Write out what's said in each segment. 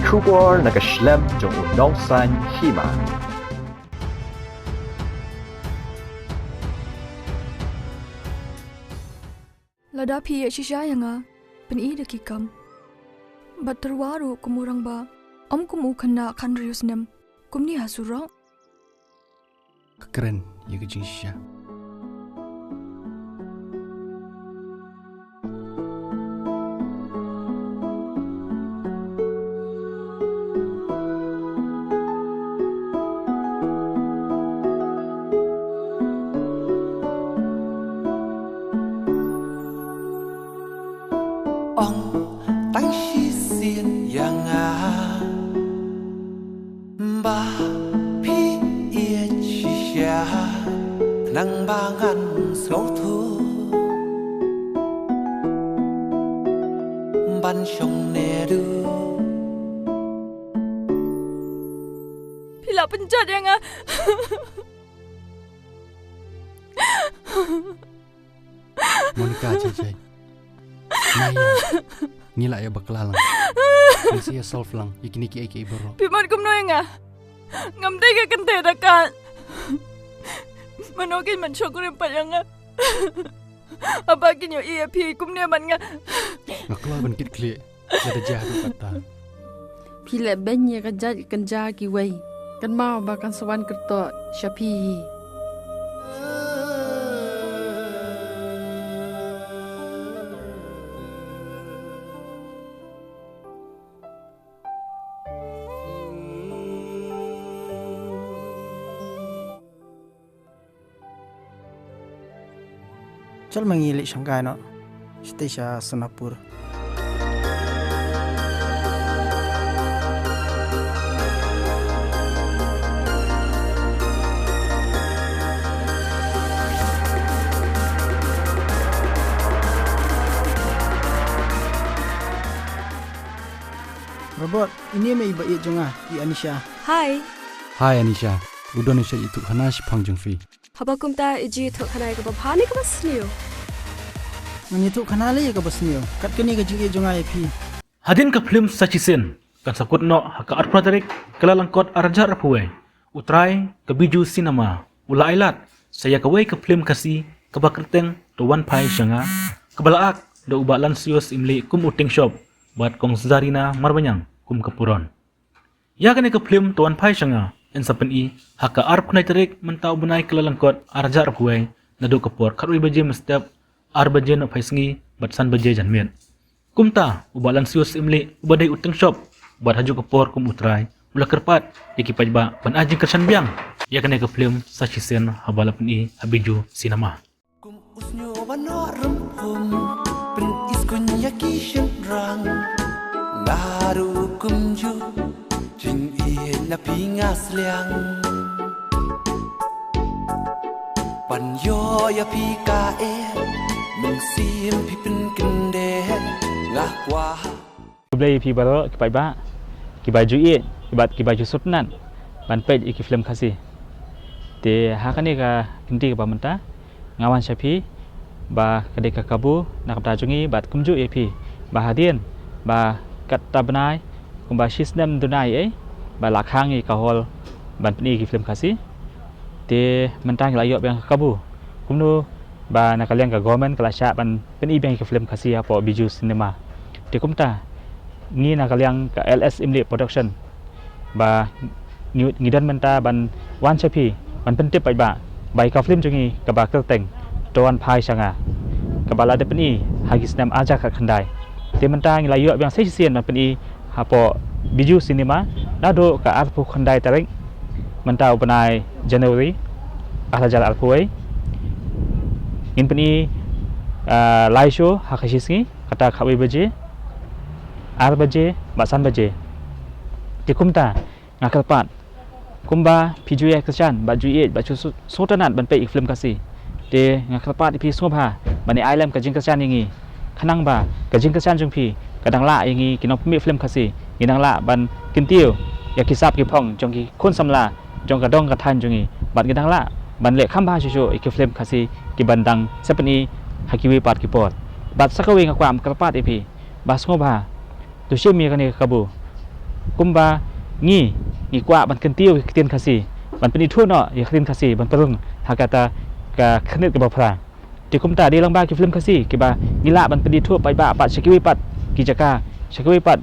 Kubor nakaslem jong unongsan hima. Lada pi shisha yanga peni de kikam. Bat terwaru kumurang ba kumu kena kandrius nem kumni hasura. Keren ya kejing shisha. Nang bangan slotu ban song nedu Pila penjat yang Monica cecai. Naya. Ngila ya bakal lang. Siya solve lang. Ikiniki ay bro. Piman kumno yang ngam tega kente dakat. Manokin man chokurin pa yang Abakin yo iya pi kumne man nga. Ngakla ban kit kli. Ada jahat kata. Pila benya kajat kenja ki wei. Kan mau bakan sawan kerto syapi. Chal mangilik Shanghai no, Station Sonapur. Robot, ini mai iba iya jonga, i Anisha. Hai. Hai Anisha. Indonesia itu hana si pangjung fi. Habakum ta iji thok khanai ka bhani ka basniyo. Ngani tu kanale ya ka basniyo. Kat kini ka jing iya jonga pi. Hadin ka film sachisen kan sakut no haka arpradarik kelalangkot arjar rapuwe. Utrai ke biju sinema. Ula ailat saya kawai ke film kasi ke bakerteng do wan pai shanga. Kebalaak do uba lansius imli kum uting shop. Buat kong zarina marbanyang kum kepuron. Ya kan ke film tuan pai shanga. En sapen i haka arp kunai terik mentau benai kelalangkot arjar rapuwe. Nadu kepur karui baje mestep ar baje no paisngi batsan baje janmian. Kumta ubalan sius imli ubadai uteng shop buat haju kepor kum utrai ula kerpat dikipaj ba ban ajing kersan biang ya kena ke film sachisen habala peni habiju sinema kum usnyo bano rempum pen iskunya kishen rang ngaru kum ju jing ie na pingas liang pan yo ya pika meng sim pipin kende ngah kwa Kublai pi baro kipai ba kibaju i kibat kibaju sutnan ban pej iki film khasi te hakane ka kinti ka menta ngawan syapi ba kade ka kabu nak tajungi bat kumju ep ba hadien ba kat tabnai kumba shisnem dunai ba lakhangi ka hol ban pni iki film khasi te mentang layo yang kabu kumnu ba nakaliang ka government kala sya ban pni bang iki film khasi apo biju cinema te kumta ni nakaliang ka LS Imli production ba ngidan menta ban wan chapi ban pentip ba bai ka film jungi ka ba kelteng doan phai sanga ka bala de peni hagis nam aja ka khandai te menta ngi layo yang sei sien ban peni hapo biju cinema nado ka arpu khandai tareng menta upanai January alajal alpuai in peni live show hakashisngi kata khawi baje 8 baje, basan baje. Di kumta ngakal pat. Kumba pijuye kesan, bajuye baju sotanat ban pe film kasi. Di ngakal pat pi sobha, bani island ka jing kesan yangi. Khanang ba ka jing kesan jung pi, kadang la yangi kinop mi film kasi. Ginang la ban kintiu, ya kisap ki phong jong ki khun samla, jong ka dong ka than jungi. Ban ginang la ban le khamba shu iki film kasi ki bandang sepeni hakiwi pat ki pot. Bat sakawi ngakwam kalpat ipi. Bas ngobha tu shemi kani kabu kumba ngi kwa ban kentiu ketien kasi ban penithu no ya ketien kasi ban perung hakata ka khnit ke bapra ti kumta di lang ba ki film kasi ki ba ngila ban penithu pai ba pat sekiwi pat ki jaka sekiwi pat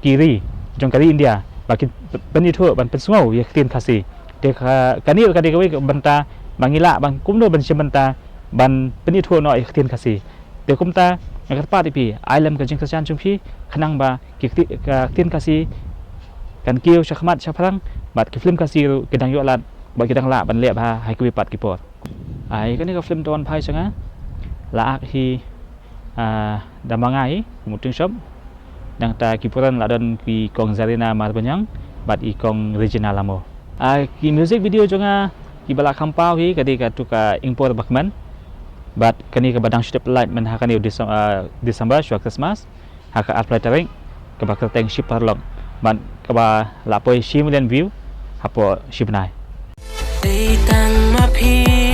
kiri jong kari India ba ki penithu ban pensungau ya ketien kasi de kani ka de kawi banta bangila ban kumno ban sementa ban penithu no ya ketien kasi de kumta ngat pa ti ailam ka jing kasan chungpi khanang ba ki ketien kasi kan kieu syakmat syaprang bat ki film kasi kedang yo lat ba kedang la ban le ba hai ki pat ki pot ai kan ni ka film ton phai sanga la ak hi damangai muting shop dang ta ki puran la don ki kong Zarina Marbanyang bat i kong Regina Lamo ki music video jonga ki bala kampau hi kadi ka tu ka import bakman bat kani ka badang ship light men hakani Desember shwa Christmas haka art lettering ka bakal teng ship parlong ban ka ba la poi 1 million view hapo ship nai Tang ma phi